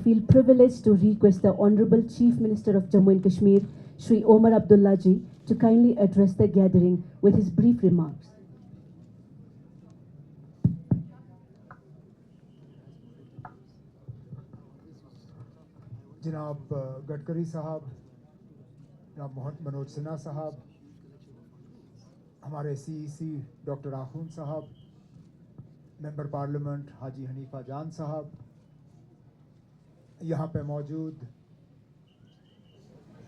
feel privileged to request the Honorable Chief Minister of Jammu and Kashmir, Shri Omar Abdullah Ji, to kindly address the gathering with his brief remarks. जनाब गडकरी साहब, जनाब मनोज सिन्हा साहब, हमारे CEC doctor आखून साहब, member parliament हाजी Hanifa जान साहब, यहाँ पे मौजूद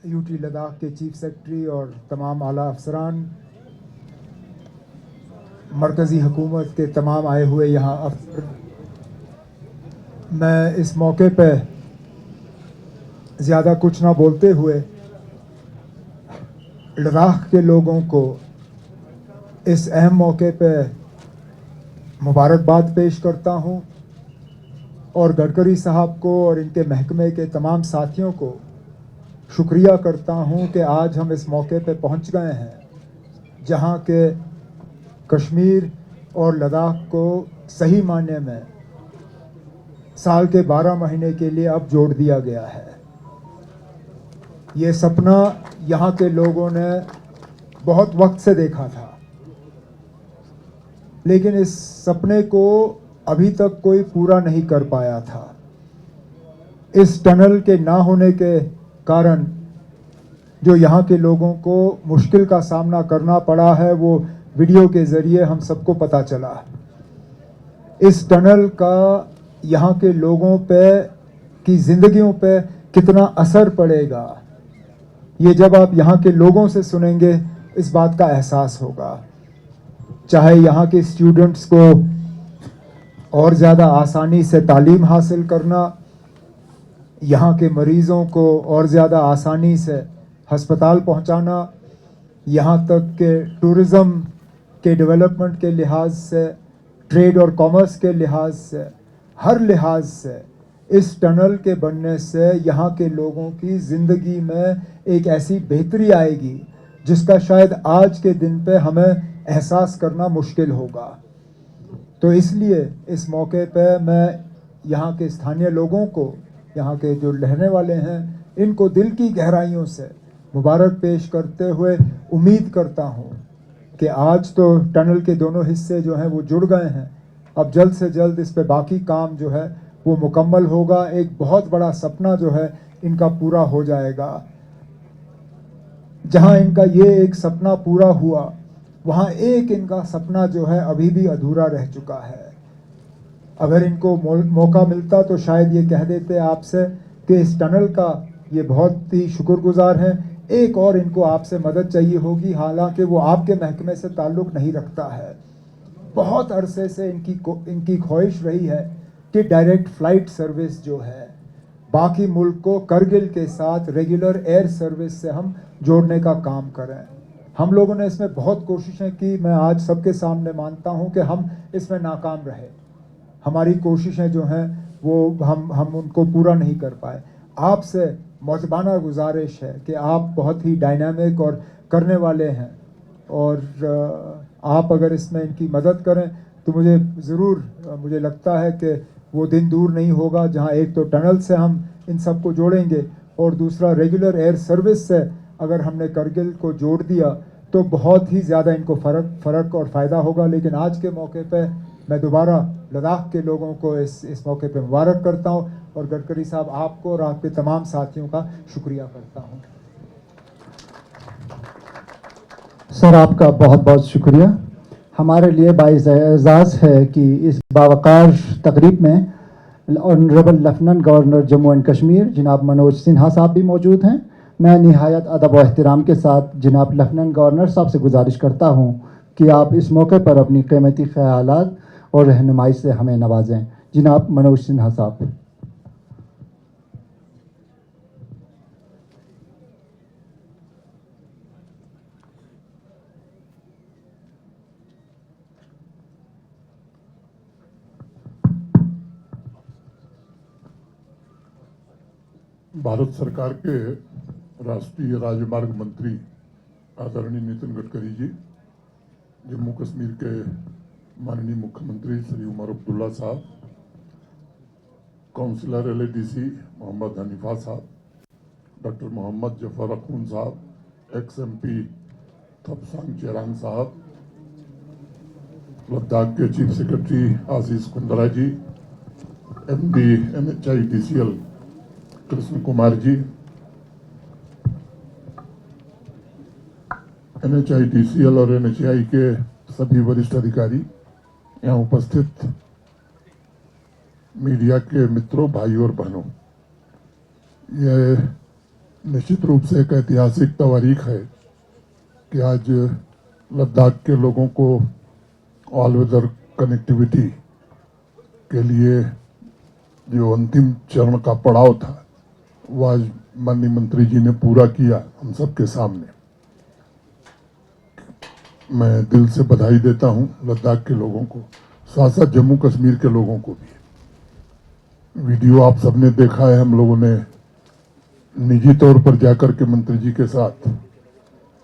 यूटी लद्दाख के चीफ सेक्रेटरी और तमाम आला अफसरान, मरकज़ी हुकूमत के तमाम आए हुए यहाँ अफसर, मैं इस मौके पे ज़्यादा कुछ ना बोलते हुए लद्दाख के लोगों को इस अहम मौके पे मुबारकबाद पेश करता हूँ और गडकरी साहब को और इनके महकमे के तमाम साथियों को शुक्रिया करता हूँ कि आज हम इस मौके पे पहुँच गए हैं जहाँ के कश्मीर और लद्दाख को सही मायने में साल के 12 महीने के लिए अब जोड़ दिया गया है। ये सपना यहाँ के लोगों ने बहुत वक्त से देखा था, लेकिन इस सपने को अभी तक कोई पूरा नहीं कर पाया था। इस टनल के ना होने के कारण जो यहाँ के लोगों को मुश्किल का सामना करना पड़ा है वो वीडियो के ज़रिए हम सबको पता चला। इस टनल का यहाँ के लोगों पे की ज़िंदगियों पे कितना असर पड़ेगा, ये जब आप यहाँ के लोगों से सुनेंगे इस बात का एहसास होगा। चाहे यहाँ के स्टूडेंट्स को और ज़्यादा आसानी से तालीम हासिल करना, यहाँ के मरीज़ों को और ज़्यादा आसानी से हस्पताल पहुँचाना, यहाँ तक कि टूरिज़म के डेवलपमेंट के लिहाज से, ट्रेड और कॉमर्स के लिहाज से, हर लिहाज से इस टनल के बनने से यहाँ के लोगों की ज़िंदगी में एक ऐसी बेहतरी आएगी जिसका शायद आज के दिन पे हमें एहसास करना मुश्किल होगा। तो इसलिए इस मौके पे मैं यहाँ के स्थानीय लोगों को, यहाँ के जो रहने वाले हैं, इनको दिल की गहराइयों से मुबारक पेश करते हुए उम्मीद करता हूँ कि आज तो टनल के दोनों हिस्से जो हैं वो जुड़ गए हैं, अब जल्द से जल्द इस पे बाकी काम जो है वो मुकम्मल होगा। एक बहुत बड़ा सपना जो है इनका पूरा हो जाएगा। जहां इनका ये एक सपना पूरा हुआ, वहां एक इनका सपना जो है अभी भी अधूरा रह चुका है। अगर इनको मौका मिलता तो शायद ये कह देते आपसे कि इस टनल का ये बहुत ही शुक्रगुजार है, एक और इनको आपसे मदद चाहिए होगी, हालांकि वो आपके महकमे से ताल्लुक़ नहीं रखता है। बहुत अरसे से इनकी ख्वाहिश रही है कि डायरेक्ट फ़्लाइट सर्विस जो है बाकी मुल्क को करगिल के साथ रेगुलर एयर सर्विस से हम जोड़ने का काम करें। हम लोगों ने इसमें बहुत कोशिशें की। मैं आज सबके सामने मानता हूं कि हम इसमें नाकाम रहे। हमारी कोशिशें जो हैं वो हम उनको पूरा नहीं कर पाए। आपसे मौजबाना गुजारिश है कि आप बहुत ही डायनामिक और करने वाले हैं और आप अगर इसमें इनकी मदद करें तो मुझे लगता है कि वो दिन दूर नहीं होगा जहां एक तो टनल से हम इन सबको जोड़ेंगे और दूसरा रेगुलर एयर सर्विस से अगर हमने करगिल को जोड़ दिया तो बहुत ही ज़्यादा इनको फ़र्क और फ़ायदा होगा। लेकिन आज के मौके पे मैं दोबारा लद्दाख के लोगों को इस मौके पे मुबारक करता हूं और गडकरी साहब आपको और आपके तमाम साथियों का शुक्रिया करता हूं। सर, आपका बहुत बहुत शुक्रिया। हमारे लिए बाइज़ है कि इस बावकार तकरीब में honourable lieutenant governor Jammu and Kashmir जनाब मनोज सिन्हा साहब भी मौजूद हैं। मैं निहायत अदब व एहतराम के साथ जनाब लेफ्टिनेंट गवर्नर साहब से गुजारिश करता हूं कि आप इस मौके पर अपनी कीमती ख्यालात और रहनुमाई से हमें नवाजें। जनाब मनोज सिन्हा साहब। भारत सरकार के राष्ट्रीय राजमार्ग मंत्री आदरणीय नितिन गडकरी जी, जम्मू कश्मीर के माननीय मुख्यमंत्री श्री उमर अब्दुल्ला साहब, काउंसिलर LADC मोहम्मद हनीफा साहब, डॉक्टर मोहम्मद जफर अखून साहब, XMP थपसांग चेरांग साहब, लद्दाख के चीफ सेक्रेटरी आशीष कुंद्रा जी, MD NHIDCL Krishna Kumar ji, NHIDCL और NHI के सभी वरिष्ठ अधिकारी, यहाँ उपस्थित मीडिया के मित्रों, भाइयों और बहनों, यह निश्चित रूप से एक ऐतिहासिक तारीख है कि आज लद्दाख के लोगों को ऑल वेदर कनेक्टिविटी के लिए जो अंतिम चरण का पड़ाव था वो आज माननीय मंत्री जी ने पूरा किया हम सबके सामने। मैं दिल से बधाई देता हूं लद्दाख के लोगों को, साथ साथ जम्मू कश्मीर के लोगों को भी। वीडियो आप सबने देखा है, हम लोगों ने निजी तौर पर जाकर के मंत्री जी के साथ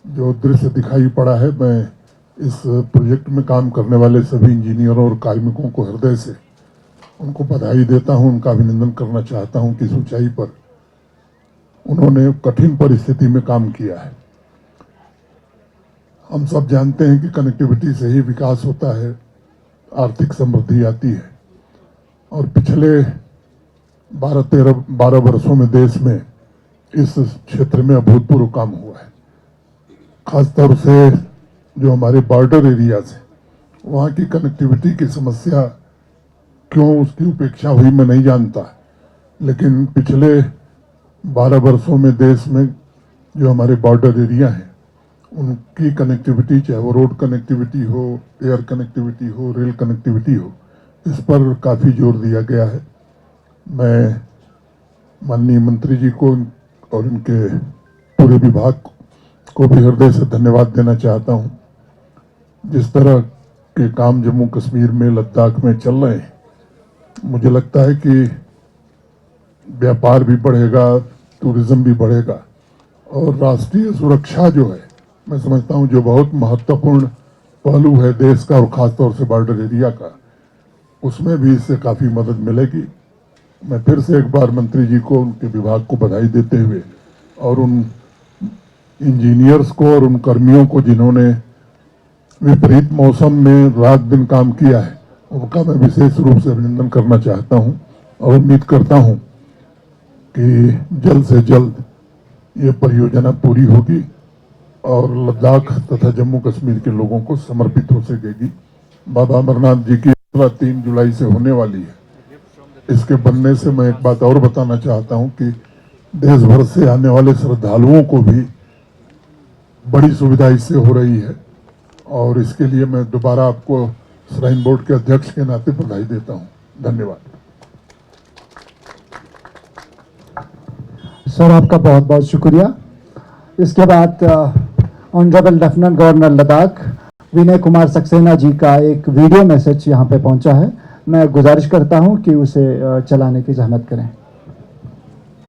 जो दृश्य दिखाई पड़ा है, मैं इस प्रोजेक्ट में काम करने वाले सभी इंजीनियरों और कार्मिकों को हृदय से उनको बधाई देता हूं, उनका अभिनंदन करना चाहता हूं कि इस ऊंचाई पर उन्होंने कठिन परिस्थिति में काम किया है। हम सब जानते हैं कि कनेक्टिविटी से ही विकास होता है, आर्थिक समृद्धि आती है, और पिछले 12 वर्षों में देश में इस क्षेत्र में अभूतपूर्व काम हुआ है। खासतौर से जो हमारे बॉर्डर एरियाज हैं, वहाँ की कनेक्टिविटी की समस्या क्यों उसकी उपेक्षा हुई मैं नहीं जानता, लेकिन पिछले 12 वर्षों में देश में जो हमारे बॉर्डर एरिया हैं उनकी कनेक्टिविटी, चाहे वो रोड कनेक्टिविटी हो, एयर कनेक्टिविटी हो, रेल कनेक्टिविटी हो, इस पर काफ़ी जोर दिया गया है। मैं माननीय मंत्री जी को और इनके पूरे विभाग को भी हृदय से धन्यवाद देना चाहता हूं। जिस तरह के काम जम्मू कश्मीर में, लद्दाख में चल रहे हैं, मुझे लगता है कि व्यापार भी बढ़ेगा, टूरिज्म भी बढ़ेगा, और राष्ट्रीय सुरक्षा जो है, मैं समझता हूं जो बहुत महत्वपूर्ण पहलू है देश का और खासतौर से बॉर्डर एरिया का, उसमें भी इससे काफ़ी मदद मिलेगी। मैं फिर से एक बार मंत्री जी को, उनके विभाग को बधाई देते हुए, और उन इंजीनियर्स को और उन कर्मियों को जिन्होंने विपरीत मौसम में रात दिन काम किया है, उनका मैं विशेष रूप से अभिनंदन करना चाहता हूं, और उम्मीद करता हूं कि जल्द से जल्द ये परियोजना पूरी होगी और लद्दाख तथा जम्मू कश्मीर के लोगों को समर्पित हो सकेगी। बाबा अमरनाथ जी की यात्रा 3 जुलाई से होने वाली है। इसके बनने से मैं एक बात और बताना चाहता हूं कि देश भर से आने वाले श्रद्धालुओं को भी बड़ी सुविधा इससे हो रही है, और इसके लिए मैं दोबारा आपको श्राइन बोर्ड के अध्यक्ष के नाते बधाई देता हूं। धन्यवाद। सर, आपका बहुत बहुत शुक्रिया। इसके बाद honourable lieutenant governor Ladakh Vinay Kumar Saxena ji का एक वीडियो मैसेज यहाँ पे पहुँचा है। मैं गुजारिश करता हूँ कि उसे चलाने की जहमत करें।